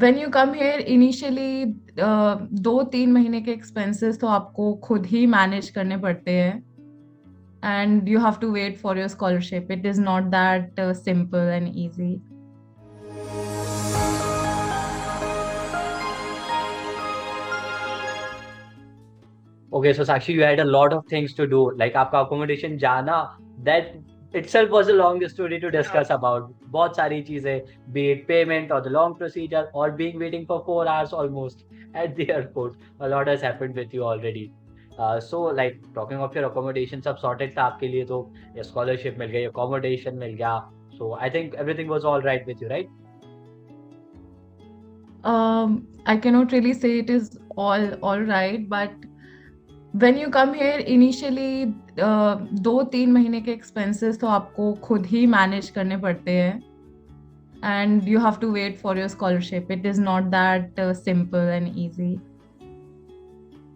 When you come here initially 2-3 महीने के expenses तो आपको खुद ही manage करने पड़ते हैं, and you have to wait for your scholarship. It is not that simple and easy. Okay, so Sakshi, you had a lot of things to do. Like आपका accommodation जाना, that itself was a long story to discuss about. बहुत सारी चीजें, be it payment or the long procedure or being waiting for 4 hours almost at the airport. A lot has happened with you already. So like talking of your accommodation, सब sorted था आपके लिए, तो ये scholarship मिल गई, accommodation मिल गया. So I think everything was all right with you, right? I cannot really say it is all right, but when you come here initially 2-3 महीने के expenses तो आपको खुद ही manage करने पड़ते हैं, and you have to wait for your scholarship. It is not that simple and easy.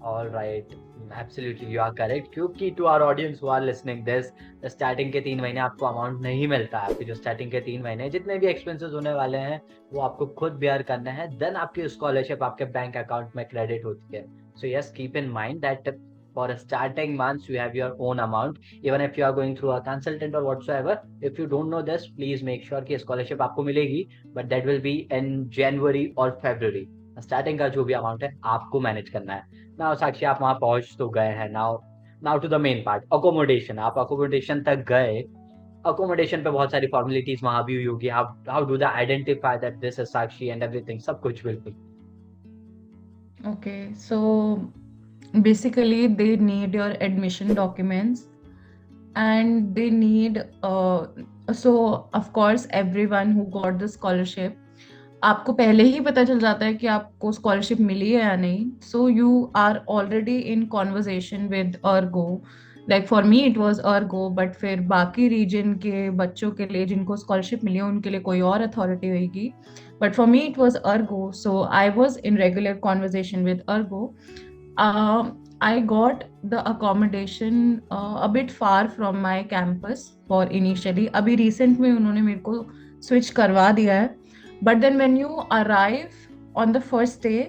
All right, absolutely, you are correct. क्योंकि to our audience who are listening this, starting के 3 महीने आपको अमाउंट नहीं मिलता है। आपके जो स्टार्टिंग के 3 महीने जितने भी एक्सपेंसेस होने वाले हैं वो आपको खुद बेयर करना है, देन आपकी स्कॉलरशिप आपके बैंक अकाउंट में क्रेडिट होती है। So yes, keep in mind that for starting months you have your own amount, even if you are going through a consultant or whatsoever. If you don't know this, please make sure कि scholarship आपको मिलेगी, but that will be in January or February. Starting का जो भी amount है आपको manage करना है। नाउ साक्षी, आप वहां पहुंच तो गए हैं। Now now to the main part, accommodation. आप अकोमोडेशन तक गए, अकोमोडेशन पे बहुत सारी फॉर्मेलिटीज वहां भी हुई होगी। How do the identify that this is Sakshi and everything, सब कुछ बिल्कुल। Okay, so basically they need your admission documents, and they need so of course everyone who got the scholarship, आपको पहले ही पता चल जाता है कि आपको स्कॉलरशिप मिली है या नहीं, so you are already in conversation with Argo. Like for me it was Argo, but फिर बाकी रीजन के बच्चों के लिए जिनको स्कॉलरशिप मिली है उनके लिए कोई और अथॉरिटी होगी, but for me it was ergo, so I was in regular conversation with ergo. I got the accommodation a bit far from my campus for initially. अभी recent में उन्होंने मेरे को switch करवा दिया है, but then when you arrive on the first day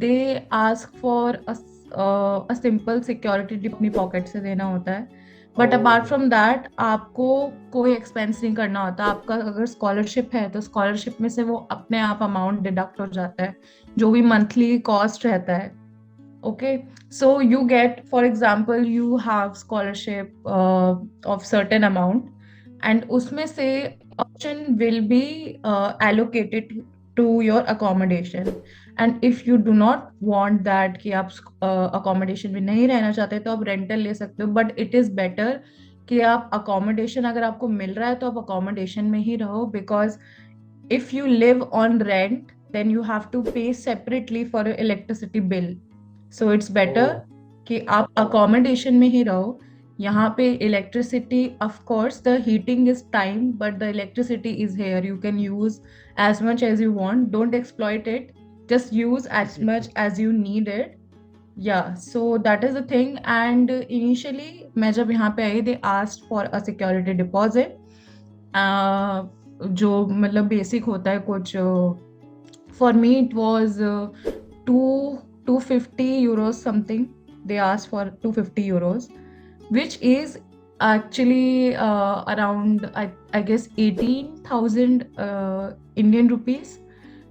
they ask for a simple security अपनी pocket से देना होता है, but apart oh, from that आपको कोई एक्सपेंस नहीं करना होता। आपका अगर स्कॉलरशिप है तो स्कॉलरशिप में से वो अपने आप अमाउंट डिडक्ट हो जाता है, जो भी मंथली कॉस्ट रहता है। Okay, so you get for example you have scholarship of certain amount, and उसमें से option will be allocated to your accommodation. And if you do not want that कि आप अकोमोडेशन में नहीं रहना चाहते तो आप रेंटल ले सकते हो, बट इट इज बेटर कि आप अकोमोडेशन अगर आपको मिल रहा है तो आप अकोमोडेशन में ही रहो, because if you live on rent then you have to pay separately for your electricity bill, so it's better ओह, कि आप accommodation में ही रहो। यहाँ पे electricity, of course the heating is time, but the electricity is here, you can use as much as you want, don't exploit it, just use as much as you need it. Yeah, so that is the thing. And initially मैं जब यहाँ पे आई they asked for a security deposit, जो मतलब basic होता है कुछ। For me it was to 250 euros something, they asked for 250 euros, which is actually around I guess 18,000 Indian rupees.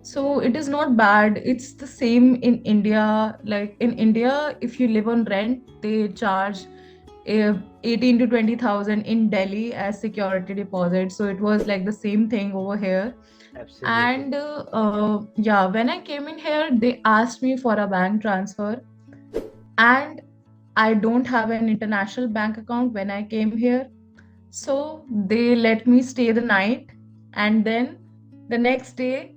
So it is not bad. It's the same in India. Like in India, if you live on rent, they charge 18 to 20,000 in Delhi as security deposit. So it was like the same thing over here. Absolutely. And yeah, when I came in here, they asked me for a bank transfer, and I don't have an international bank account when I came here. So they let me stay the night, and then the next day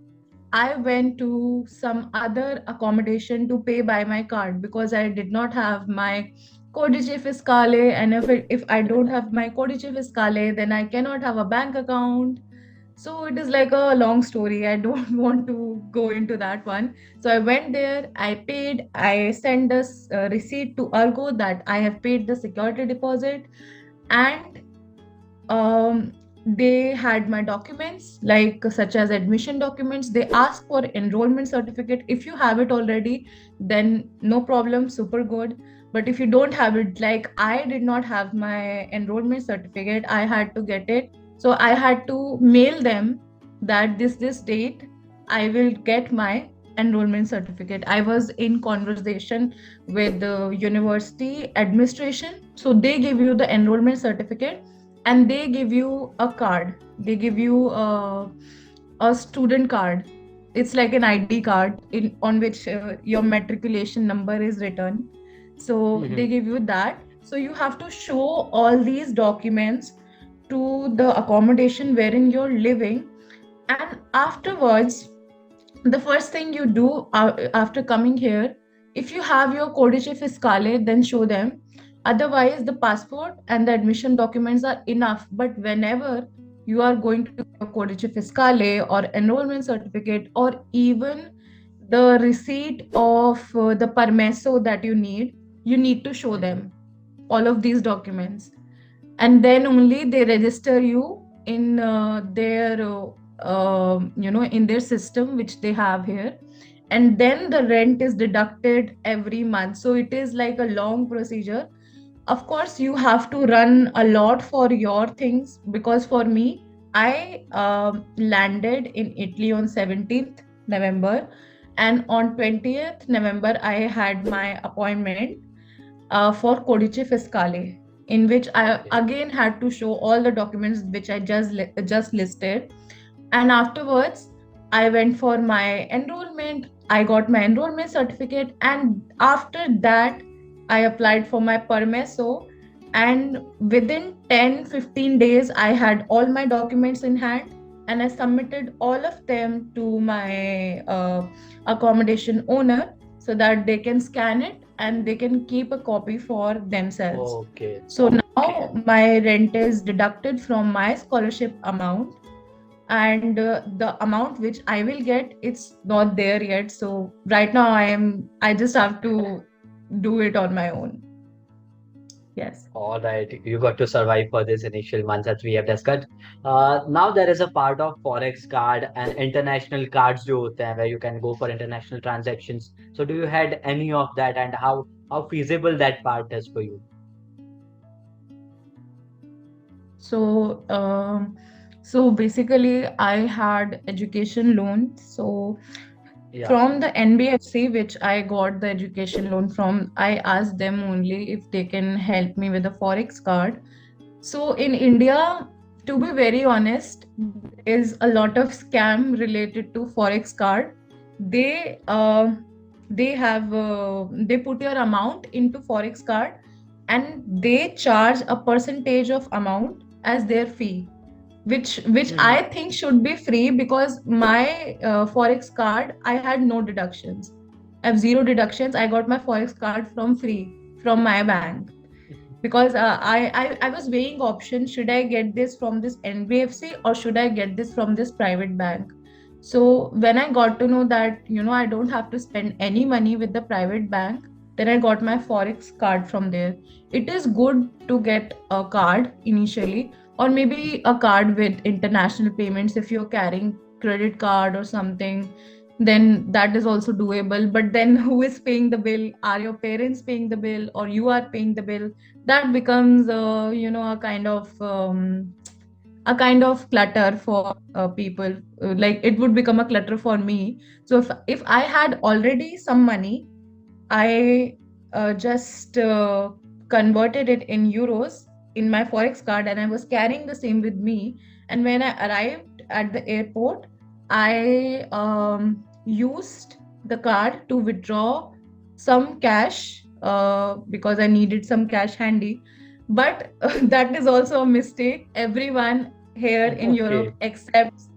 I went to some other accommodation to pay by my card because I did not have my codice fiscale, and if I don't have my codice fiscale, then I cannot have a bank account. So it is like a long story. I don't want to go into that one. So I went there, I paid, I sent a receipt to Argo that I have paid the security deposit, and um, they had my documents, like such as admission documents. They ask for enrollment certificate. If you have it already, then no problem, super good. But if you don't have it, like I did not have my enrollment certificate, I had to get it. So I had to mail them that this date I will get my enrollment certificate. I was in conversation with the university administration, so they give you the enrollment certificate, and they give you a card. They give you a student card. It's like an ID card in on which your matriculation number is written. So they Mhm. give you that. So you have to show all these documents to the accommodation wherein you're living. And afterwards, the first thing you do after coming here, if you have your codice fiscale, then show them. Otherwise, the passport and the admission documents are enough. But whenever you are going to get your codice fiscale or enrollment certificate, or even the receipt of the permesso that you need to show Mhm. them all of these documents, and then only they register you in their in their system which they have here. And then the rent is deducted every month, so it is like a long procedure. Of course, you have to run a lot for your things, because for me, I landed in Italy on 17th November, and on 20th November I had my appointment for Codice Fiscale, in which I Okay. again had to show all the documents which I just listed. And afterwards, I went for my enrollment. I got my enrollment certificate, and after that, I applied for my permesso. And within 10-15 days, I had all my documents in hand, and I submitted all of them to my accommodation owner so that they can scan it and they can keep a copy for themselves. Okay. So now my rent is deducted from my scholarship amount, and the amount which I will get, it's not there yet. So right now I just have to do it on my own. Yes. All right, you got to survive for this initial months that we have discussed. Now there is a part of forex card and international cards जो होते हैं where you can go for international transactions. So do you had any of that, and how feasible that part is for you? So so basically I had education loan. So Yeah. from the NBFC, which I got the education loan from, I asked them only if they can help me with a forex card. So in India, to be very honest, there is a lot of scam related to forex card. They they put your amount into forex card, and they charge a percentage of amount as their fee, which I Mhm. think should be free, because my forex card, I had no deductions. I have zero deductions. I got my forex card from free from my bank, because I was weighing options. Should I get this from this NBFC or should I get this from this private bank? So when I got to know that, I don't have to spend any money with the private bank, then I got my forex card from there. It is good to get a card initially, or maybe a card with international payments. If you're carrying credit card or something, then that is also doable. But then who is paying the bill? Are your parents paying the bill, or you are paying the bill? That becomes a kind of clutter for people. Like, it would become a clutter for me. So if I had already some money, I just converted it in euros in my forex card, and I was carrying the same with me. And when I arrived at the airport, I used the card to withdraw some cash, because I needed some cash handy. But that is also a mistake. Everyone here in Europe Okay. accepts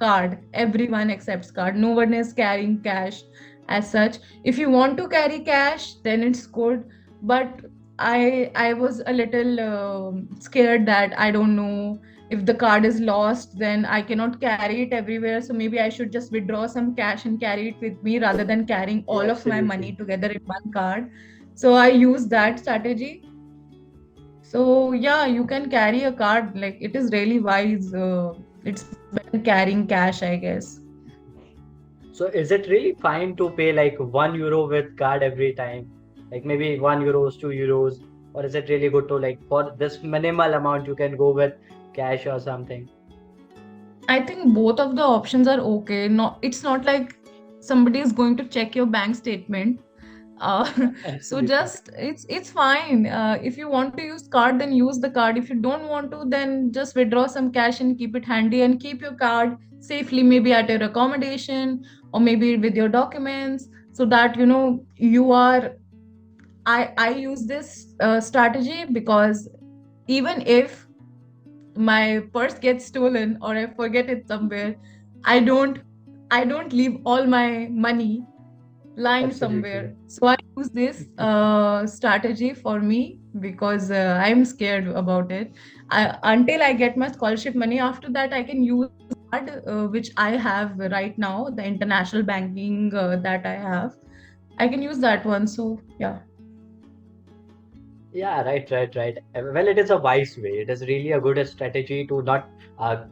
card. Everyone accepts card. No one is carrying cash as such. If you want to carry cash, then it's good. But I was a little scared that I don't know, if the card is lost, then I cannot carry it everywhere. So maybe I should just withdraw some cash and carry it with me, rather than carrying Yeah, all of my money absolutely. together in one card. So I used that strategy. So yeah, you can carry a card. Like it is really wise. It's better than carrying cash, I guess. So is it really fine to pay like €1 with card every time? Like maybe €1, €2, or is it really good to like for this minimal amount you can go with cash or something? I think both of the options are okay. No, it's not like somebody is going to check your bank statement. Uh, so Absolutely. just it's fine. If you want to use card, then use the card. If you don't want to, then just withdraw some cash and keep it handy and keep your card safely, maybe at your accommodation or maybe with your documents, so that you are. I use this strategy because even if my purse gets stolen or I forget it somewhere, I don't I don't leave all my money lying Absolutely. somewhere. So I use this strategy for me because I'm scared about it. Until I get my scholarship money, after that I can use card which I have right now, the international banking that I have. I can use that one. So yeah. Yeah, right. Well, it is a wise way. It is really a good strategy to not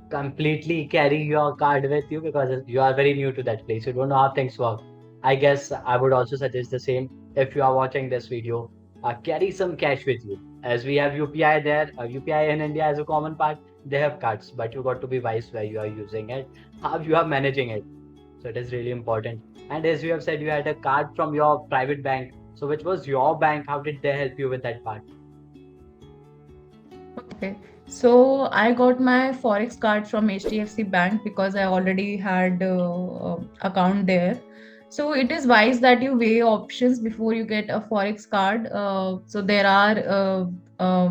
completely carry your card with you because you are very new to that place. You don't know how things work. I guess I would also suggest the same. If you are watching this video, carry some cash with you. As we have UPI there, UPI in India as a common part, they have cards, but you got to be wise where you are using it, how you are managing it. So it is really important. And as you have said, you had a card from your private bank. So which was your bank? How did they help you with that part? Okay. So I got my Forex card from HDFC Bank because I already had account there. So it is wise that you weigh options before you get a Forex card. So there are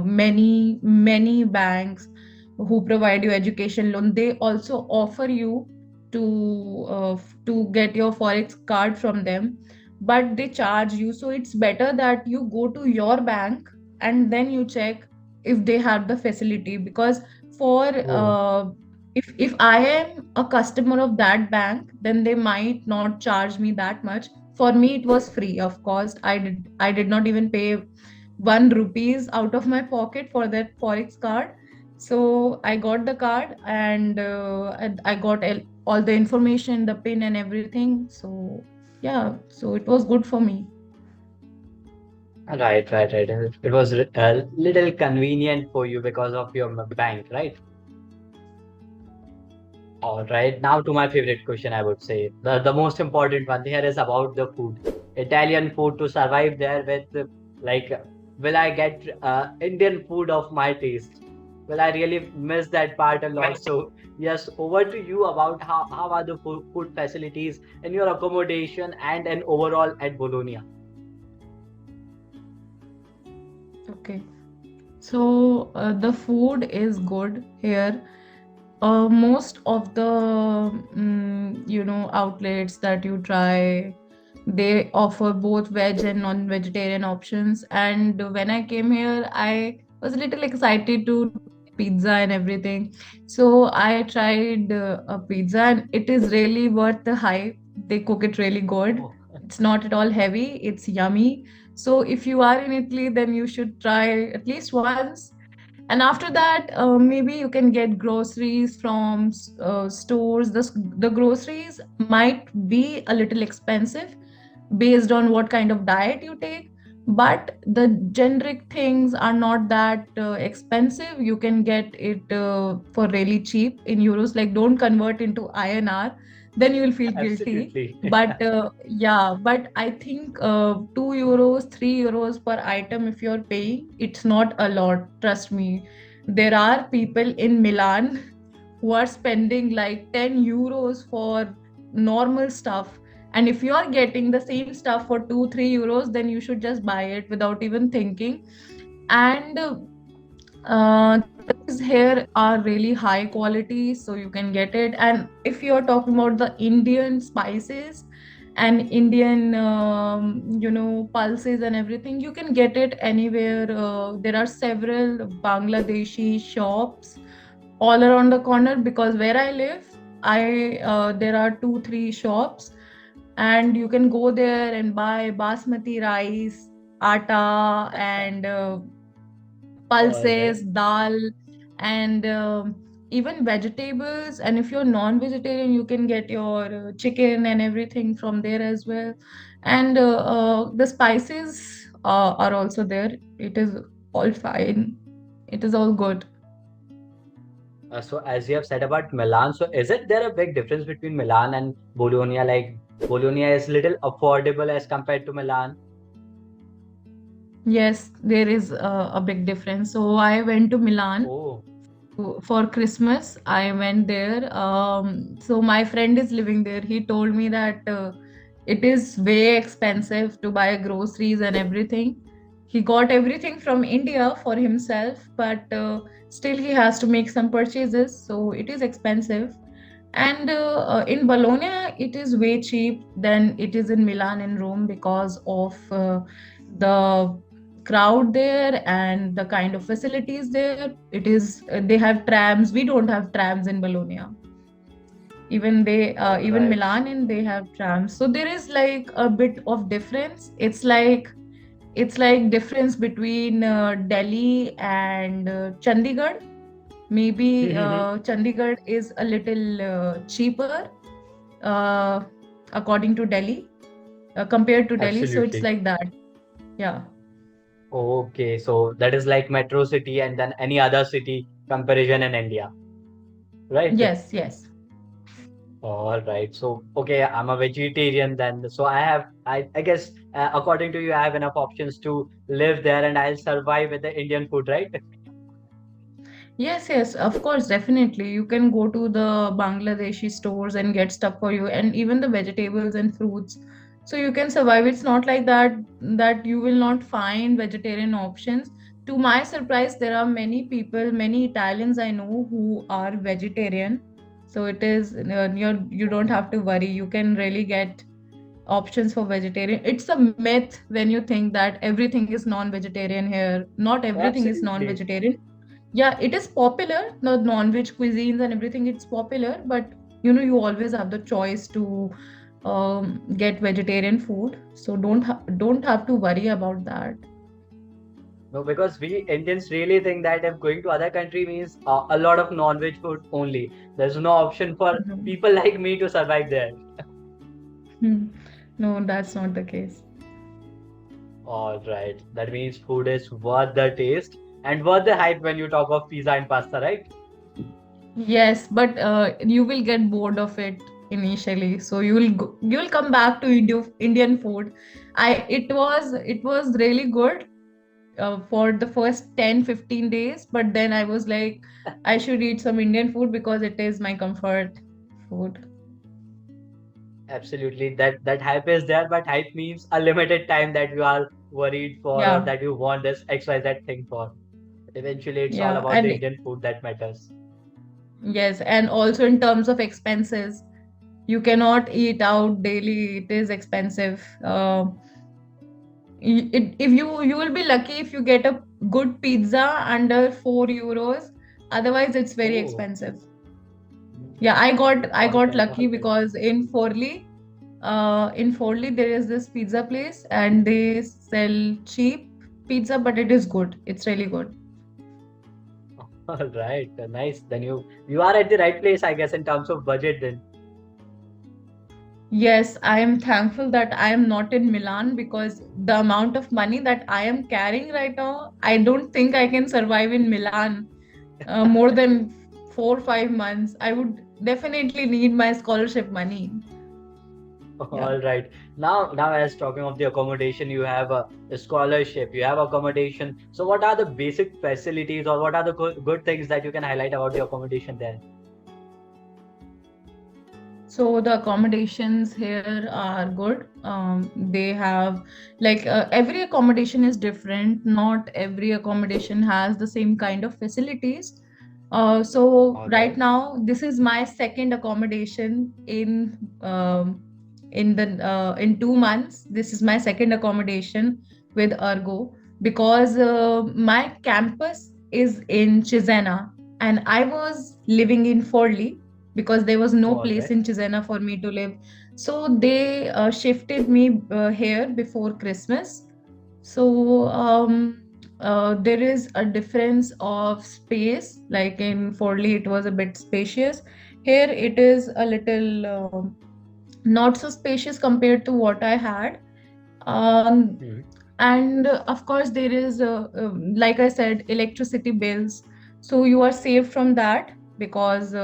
many banks who provide you education loan. They also offer you to get your Forex card from them, but they charge you. So it's better that you go to your bank and then you check if they have the facility, because for Oh, if I am a customer of that bank, then they might not charge me that much. For me it was free, of course. I did not even pay 1 rupees out of my pocket for that Forex card. So I got the card, and I got all the information, the pin and everything. So yeah, so it was good for me. right. It was a little convenient for you because of your bank, right? All right. Now to my favorite question, I would say the most important one here is about the food. Italian food to survive there with like, will I get Indian food of my taste? Will I really miss that part a lot? So yes, over to you about how are the food facilities in your accommodation and overall at Bologna. Okay. So the food is good here. Most of the outlets that you try, they offer both veg and non-vegetarian options. And when I came here, I was a little excited to try pizza and everything. So I tried a pizza, and it is really worth the hype. They cook it really good. Oh, It's not at all heavy. It's yummy. So if you are in Italy, then you should try at least once. And after that, maybe you can get groceries from stores. The groceries might be a little expensive based on what kind of diet you take, but the generic things are not that expensive. You can get it for really cheap in euros. Like, don't convert into INR, then you will feel guilty. absolutely. But yeah, but I think 2 euros, 3 euros per item, if you're paying, it's not a lot, trust me. There are people in Milan who are spending like 10 euros for normal stuff. And if you are getting the same stuff for 2 3 euros, then you should just buy it without even thinking. And the curries here are really high quality, so you can get it. And if you're talking about the Indian spices and Indian pulses and everything, you can get it anywhere. There are several Bangladeshi shops all around the corner, because where I live, I there are 2 3 shops, and you can go there and buy basmati rice, atta, and All right. pulses, dal, and even vegetables. And if you're non-vegetarian, you can get your chicken and everything from there as well. And the spices are also there. It is all fine. It is all good. So as you have said about Milan, so is it there a big difference between Milan and Bologna? Like Bologna is little affordable as compared to Milan. Yes, there is a big difference. So I went to Milan Oh, for Christmas. I went there. So my friend is living there. He told me that it is way expensive to buy groceries and everything. He got everything from India for himself, but still he has to make some purchases. So it is expensive. And in Bologna, it is way cheap than it is in Milan and Rome because of the crowd there and the kind of facilities there. It is they have trams. We don't have trams in Bologna. all Even right. Milan and they have trams. So there is like a bit of difference. It's like difference between Delhi and Chandigarh. Maybe Chandigarh is a little cheaper uh, according to Delhi compared to Delhi. So it's Absolutely. like that. Yeah. Okay, so that is like metro city and then any other city comparison in India, right? Yes. Yes. All right. So, okay, I'm a vegetarian then. So I guess, according to you, I have enough options to live there and I'll survive with the Indian food, right? Yes, yes, of course, definitely. You can go to the Bangladeshi stores and get stuff for you, and even the vegetables and fruits. So you can survive. It's not like that you will not find vegetarian options. To my surprise, there are many people, many Italians I know who are vegetarian. So it is you don't have to worry. You can really get options for vegetarian. It's a myth when you think that everything is non-vegetarian here. Not everything is Absolutely. non-vegetarian. Yeah, it is popular, the non-veg cuisines and everything, it's popular, but you always have the choice to get vegetarian food, so don't have to worry about that. No, because we Indians really think that if going to other country means a lot of non-veg food only. There's no option for Mhm. people like me to survive there. Hmm. No, that's not the case. All right. That means food is worth the taste and worth the hype when you talk of pizza and pasta, right? Yes, but you will get bored of it initially, so you will come back to Indian food. It was really good for the first 10-15 days, but then I was like, I should eat some Indian food because it is my comfort food. Absolutely. That hype is there, but hype means a limited time that you are worried for or Yeah. that you want this XYZ thing for. Eventually, it's all Yeah. about the And Indian food that matters. yes, and also in terms of expenses, you cannot eat out daily, it is expensive. If you will be lucky if you get a good pizza under 4 euros, otherwise it's very Oh, expensive. Yeah, I got lucky all right. because in Forli there is this pizza place and they sell cheap pizza, but it is good. It's really good. All right. Nice. Then you are at the right place, I guess, in terms of budget then. Yes, I am thankful that I am not in Milan because the amount of money that I am carrying right now, I don't think I can survive in Milan more than 4 or 5 months. I would definitely need my scholarship money. Yeah. All right. Now, as talking of the accommodation, you have a scholarship, you have accommodation. So, what are the basic facilities, or what are the good things that you can highlight about the accommodation there? So the accommodations here are good. They have like every accommodation is different. Not every accommodation has the same kind of facilities. So All right right. now, this is my second accommodation in 2 months. This is my second accommodation with Ergo because my campus is in Cesena and I was living in Forlì because there was no All place right. in Cesena for me to live. So they shifted me here before Christmas. So there is a difference of space. Like in Fordley, it was a bit spacious. Here, it is a little not so spacious compared to what I had. Um, Hmm. and of course, there is, like I said, electricity bills. So you are saved from that because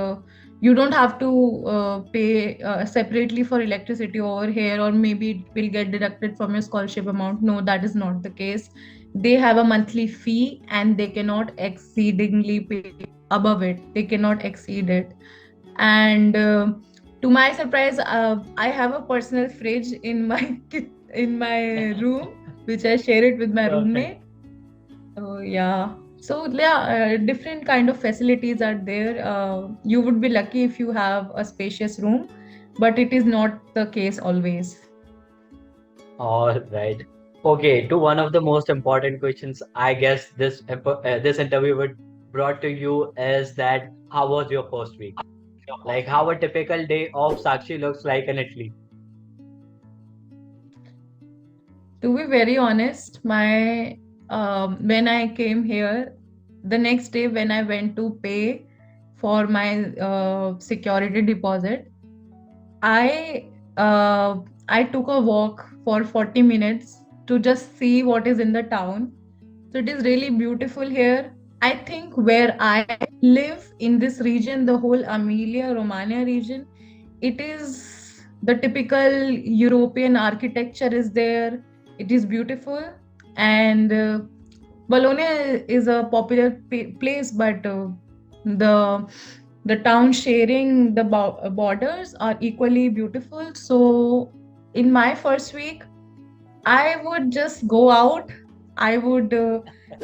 you don't have to pay separately for electricity over here, or maybe it will get deducted from your scholarship amount. No, that is not the case. They have a monthly fee and they cannot exceedingly pay above it. They cannot exceed it. And to my surprise, I have a personal fridge in my in my room, which I share it with my Perfect. roommate. So yeah. So yeah, different kind of facilities are there. You would be lucky if you have a spacious room, but it is not the case always. All right. Okay, to one of the most important questions, I guess this interview would brought to you is that how was your first week? Like how a typical day of Sakshi looks like in Italy. To be very honest, my when I came here, the next day when I went to pay for my security deposit, I I took a walk for 40 minutes to just see what is in the town. So it is really beautiful here. I think where I live in this region, the whole Emilia Romagna region, it is the typical European architecture is there. It is beautiful, and Bologna is a popular place, but the the town sharing the borders are equally beautiful. So in my first week, I would just go out. I would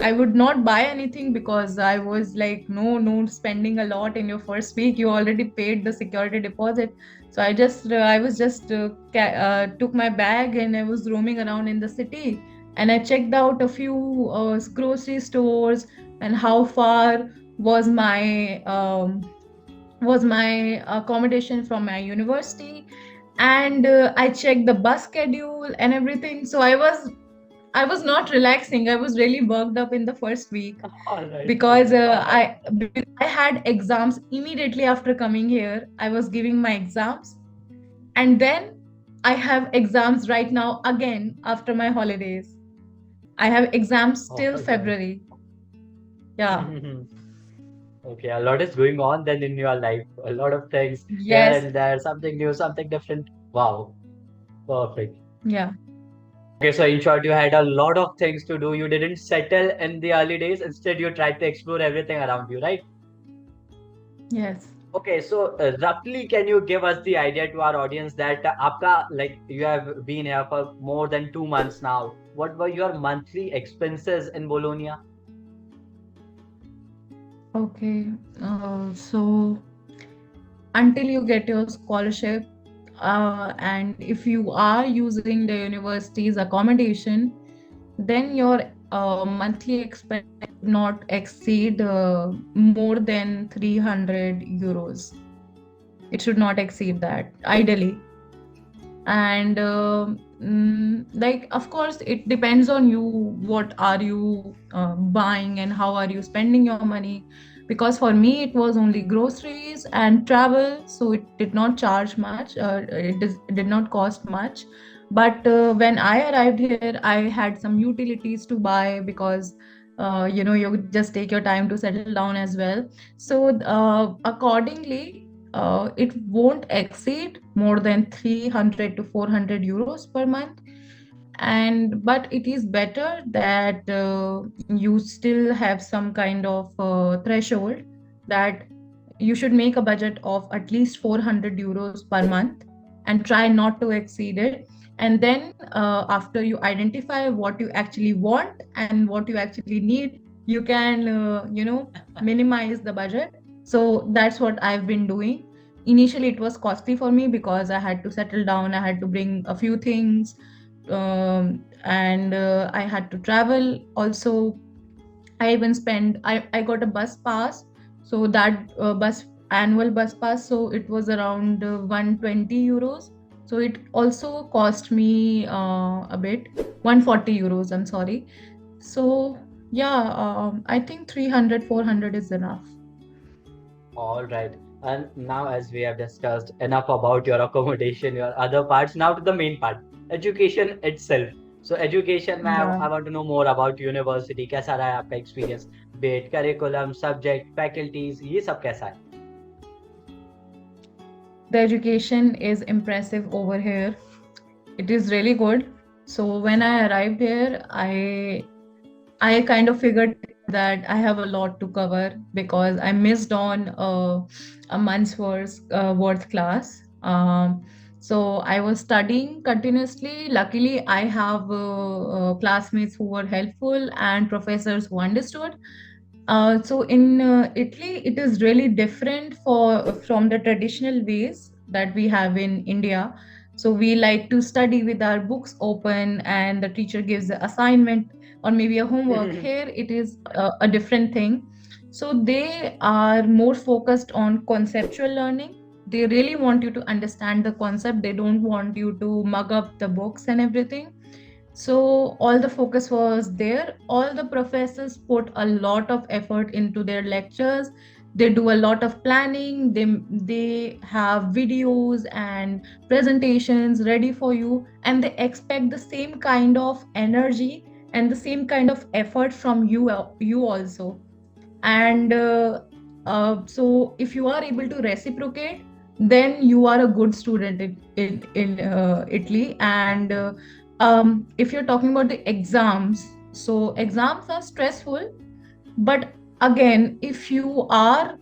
I would not buy anything because I was like, no, no spending a lot in your first week. You already paid the security deposit. So I was just took my bag and I was roaming around in the city, and I checked out a few grocery stores and how far was my accommodation from my university, and I checked the bus schedule and everything. So I was not relaxing. I was really worked up in the first week All right. because I had exams immediately after coming here. I was giving my exams, and then I have exams right now again after my holidays. I have exams All till right. February. Yeah. Okay, a lot is going on then in your life. A lot of things here Yes. and there, something new, something different. Wow, perfect. Yeah. Okay, so in short, you had a lot of things to do. You didn't settle in the early days. Instead, you tried to explore everything around you, right? Yes. Okay, so roughly, can you give us the idea to our audience that आपका like you have been here for more than 2 months now. What were your monthly expenses in Bologna? Okay. So until you get your scholarship, and if you are using the university's accommodation, then your monthly expense should not exceed more than 300 euros. It should not exceed that, ideally. And like, of course, it depends on you. What are you buying and how are you spending your money? Because for me it was only groceries and travel, so it did not charge much. It did not cost much. But when I arrived here, I had some utilities to buy because you just take your time to settle down as well. So accordingly, it won't exceed more than 300 to 400 euros per month. And but it is better that you still have some kind of threshold, that you should make a budget of at least 400 euros per month and try not to exceed it. And then after you identify what you actually want and what you actually need, you can minimize the budget. So that's what I've been doing. Initially it was costly for me because I had to settle down, I had to bring a few things, and I had to travel also. I got a bus pass, so that bus annual bus pass, so it was around 120 euros. So it also cost me a bit, 140 euros, I'm sorry. So Yeah, I think 300, 400 is enough. All right. And now, as we have discussed enough about your accommodation, your other parts, now to the main part, education itself. So, education में Yeah. I want to know more about university. कैसा रहा है आपका experience? Be it curriculum, subject, faculties, ये सब कैसा है? The education is impressive over here. It is really good. So when I arrived here, I kind of figured that I have a lot to cover because I missed on a month's worth class. So I was studying continuously. Luckily, I have classmates who were helpful and professors who understood. So in Italy, it is really different for from the traditional ways that we have in India. So we like to study with our books open, and the teacher gives the assignment or maybe a homework. Here, it is a different thing. So they are more focused on conceptual learning. They really want you to understand the concept. They don't want you to mug up the books and everything. So all the focus was there. All the professors put a lot of effort into their lectures. They do a lot of planning. They have videos and presentations ready for you, and they expect the same kind of energy and the same kind of effort from you also. And so if you are able to reciprocate, then you are a good student in Italy. And if you're talking about the exams, so exams are stressful, but again, if you are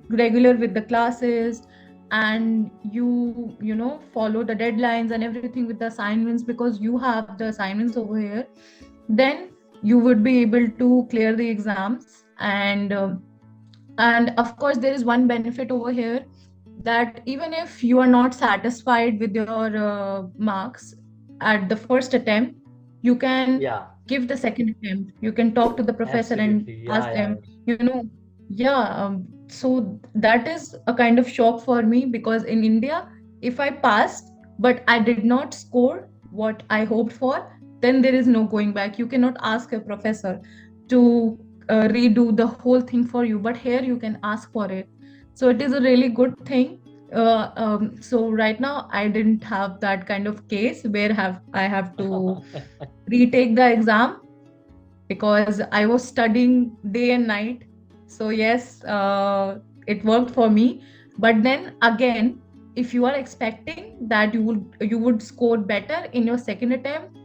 regular with the classes and you follow the deadlines and everything with the assignments, because you have the assignments over here, then you would be able to clear the exams. And of course, there is one benefit over here, that even if you are not satisfied with your marks at the first attempt, you can Yeah, give the second attempt. You can talk to the professor and absolutely. ask Yeah, yeah, them, yeah. So that is a kind of shock for me, because in India, if I passed but I did not score what I hoped for, then there is no going back. You cannot ask a professor to redo the whole thing for you, but here you can ask for it. So it is a really good thing. So right now I didn't have that kind of case where have I have to yeah. retake the exam, because I was studying day and night. So yes, it worked for me. But then again, if you are expecting that you would score better in your second attempt,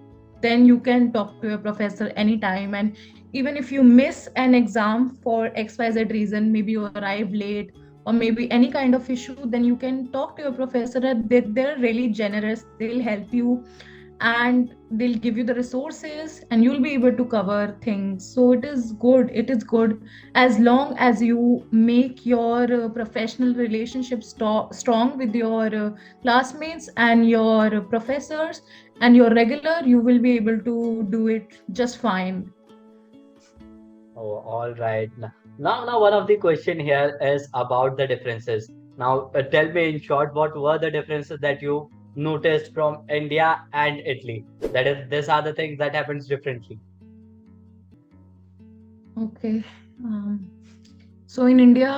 then you can talk to your professor anytime. And even if you miss an exam for XYZ reason, maybe you arrive late or maybe any kind of issue, then you can talk to your professor. They're really generous. They'll help you, and they'll give you the resources, and you'll be able to cover things. So it is good as long as you make your professional relationship strong with your classmates and your professors and your regular. You will be able to do it just fine. Oh, all right. Now, one of the question here is about the differences. Now, tell me in short, what were the differences that you noticed from India and Italy? That is, these are the things that happens differently. Okay. um, so in India,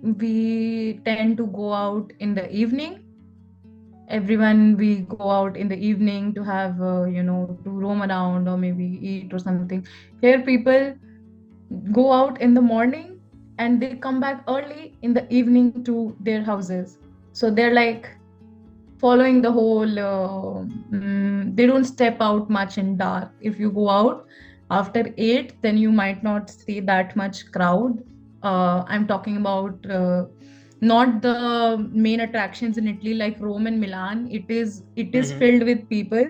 we tend to go out in the evening. Everyone, we go out in the evening to have to roam around or maybe eat or something. Here people go out in the morning and they come back early in the evening to their houses. So they're like following the whole they don't step out much in dark. If you go out after 8, then you might not see that much crowd. I'm talking about not the main attractions in Italy like Rome and Milan. It is Mm-hmm. filled with people.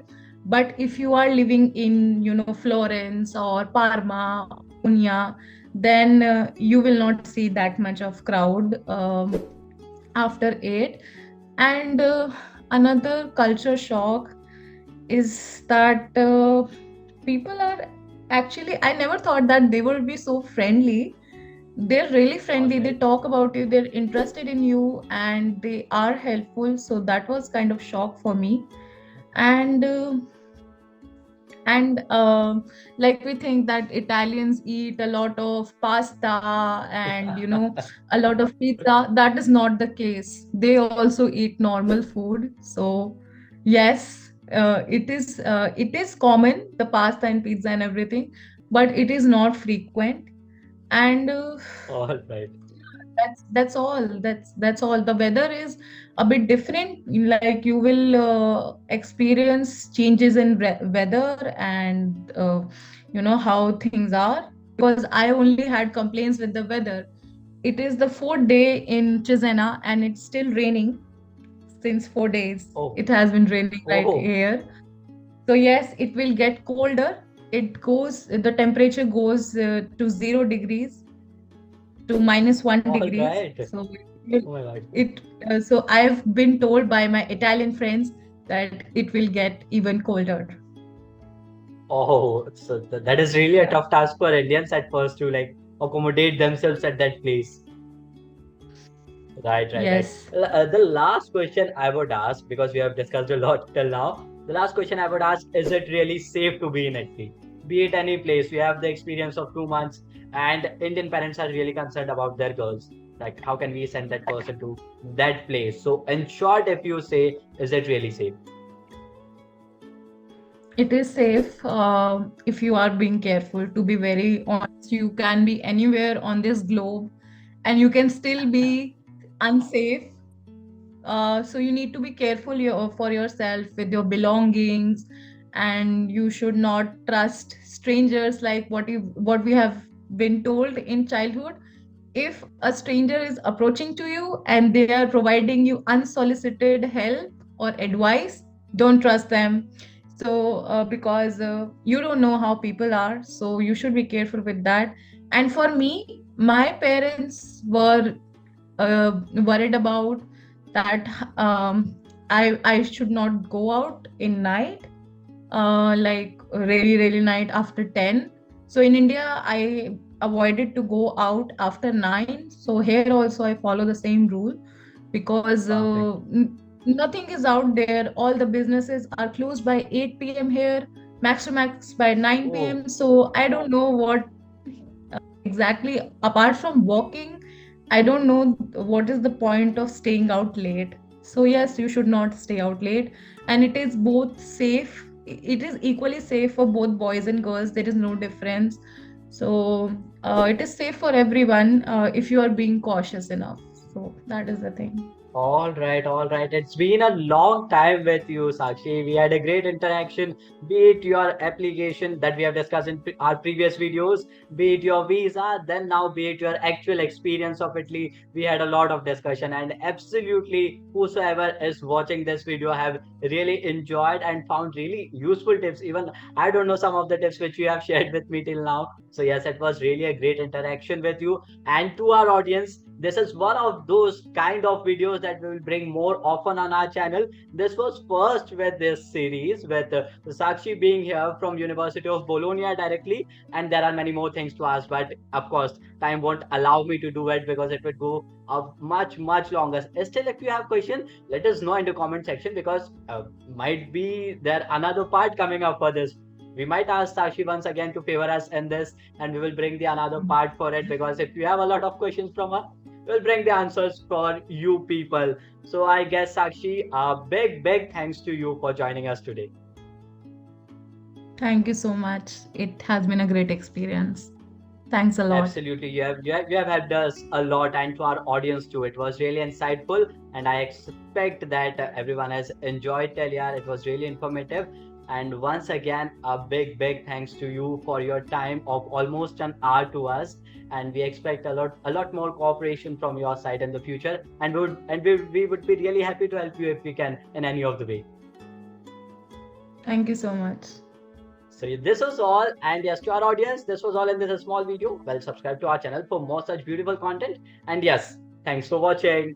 But if you are living in Florence or Parma, Bologna, then you will not see that much of crowd after 8. And another culture shock is that people are actually, I never thought that they would be so friendly. They're really All friendly. They right. talk about you, they're interested in you, and they are helpful. So that was kind of shock for me. And And like we think that Italians eat a lot of pasta and a lot of pizza. That is not the case. They also eat normal food. So yes, it is common, the pasta and pizza and everything, but it is not frequent. And All right. that's all. That's all. The weather is a bit different. Like you will experience changes in weather, and how things are, because I only had complaints with the weather. It is the fourth day in Chisena and it's still raining since 4 days. Oh, It has been raining right oh, here. So yes, it will get colder. The temperature goes to 0 degrees to minus one all degrees. right. So Oh my God. so I've been told by my Italian friends that it will get even colder. Oh, so that is really a Yeah. tough task for Indians at first to like accommodate themselves at that place. Right, right, right. Yes. The last question I would ask, because we have discussed a lot till now, the last question I would ask, is it really safe to be in Italy? Be it any place, we have the experience of 2 months, and Indian parents are really concerned about their girls. Like, how can we send that person to that place? So, in short, if you say, is it really safe? It is safe if you are being careful. To be very honest, you can be anywhere on this globe and you can still be unsafe. So you need to be careful for yourself with your belongings, and you should not trust strangers, like what we have been told in childhood. If a stranger is approaching to you and they are providing you unsolicited help or advice, don't trust them. So because you don't know how people are, so you should be careful with that. And for me, my parents were worried about that. I should not go out in night, like really really night after 10. So in India I avoided to go out after 9, so here also I follow the same rule, because Perfect. nothing is out there. All the businesses are closed by 8 p.m. here, max to max by 9 Oh, p.m. So I don't know what exactly, apart from walking, I don't know what is the point of staying out late. So yes, you should not stay out late. And it is both safe, it is equally safe for both boys and girls. There is no difference. So it is safe for everyone if you are being cautious enough. So that is the thing. all right, all right. It's been a long time with you, Sakshi. We had a great interaction, be it your application that we have discussed in our previous videos, be it your visa, then now be it your actual experience of Italy. We had a lot of discussion, and absolutely whosoever is watching this video have really enjoyed and found really useful tips. Even I don't know some of the tips which you have shared with me till now. So yes, it was really a great interaction with you. And to our audience, this is one of those kind of videos that we will bring more often on our channel. This was first with this series with Sakshi being here from University of Bologna directly, and there are many more things to ask, but of course time won't allow me to do it because it would go much longer. Still, if you have question, let us know in the comment section, because might be there another part coming up for this. We might ask Sakshi once again to favor us in this, and we will bring the another part for it, because if you have a lot of questions from her, we'll bring the answers for you people. So I guess, Sakshi, a big thanks to you for joining us today. Thank you so much. It has been a great experience. Thanks a lot. Absolutely, you have helped us a lot, and to our audience too. It was really insightful, and I expect that everyone has enjoyed till here. It was really informative. And once again, a big thanks to you for your time of almost an hour to us. And we expect a lot more cooperation from your side in the future. And we would be really happy to help you if we can in any of the way. Thank you so much. So this was all, and yes, to our audience, this was all in this small video. Well, subscribe to our channel for more such beautiful content. And yes, thanks for watching.